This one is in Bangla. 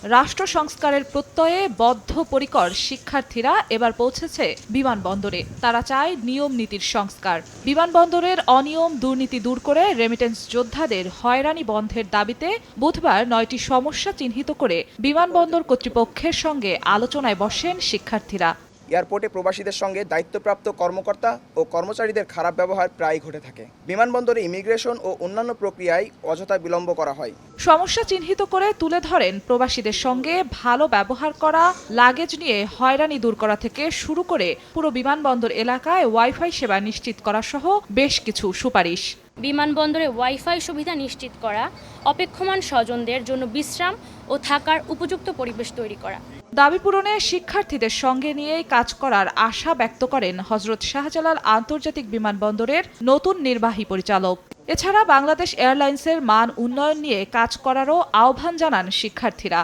রাষ্ট্র সংস্কারের প্রত্যয়ে বদ্ধপরিকর শিক্ষার্থীরা এবার পৌঁছেছে বিমানবন্দরে। তারা চায় নিয়ম নীতির সংস্কার। বিমানবন্দরের অনিয়ম দুর্নীতি দূর করে রেমিটেন্স যোদ্ধাদের হয়রানি বন্ধের দাবিতে বুধবার ৯টি সমস্যা চিহ্নিত করে বিমানবন্দর কর্তৃপক্ষের সঙ্গে আলোচনায় বসেন শিক্ষার্থীরা। এয়ারপোর্টে প্রবাসীদের সঙ্গে দায়িত্বপ্রাপ্ত কর্মকর্তা ও কর্মচারীদের খারাপ ব্যবহার প্রায়ই ঘটে থাকে। বিমানবন্দরে ইমিগ্রেশন ও অন্যান্য প্রক্রিয়ায় অযথা বিলম্ব করা হয়। সমস্যা চিহ্নিত করে তুলে ধরেন প্রবাসীদের সঙ্গে ভালো ব্যবহার করা, লাগেজ নিয়ে হয়রানি দূর করা থেকে শুরু করে পুরো বিমানবন্দর এলাকায় ওয়াইফাই সেবা নিশ্চিত করা সহ বেশ কিছু সুপারিশ। বিমানবন্দরে ওয়াইফাই সুবিধা নিশ্চিত করা, অপেক্ষমান স্বজনদের জন্য বিশ্রাম ও থাকার উপযুক্ত পরিবেশ তৈরি করা। দাবি পূরণে শিক্ষার্থীদের সঙ্গে নিয়েই কাজ করার আশা ব্যক্ত করেন হযরত শাহজালাল আন্তর্জাতিক বিমানবন্দরের নতুন নির্বাহী পরিচালক। এছাড়া বাংলাদেশ এয়ারলাইন্সের মান উন্নয়ন নিয়ে কাজ করারও আহ্বান জানান শিক্ষার্থীরা।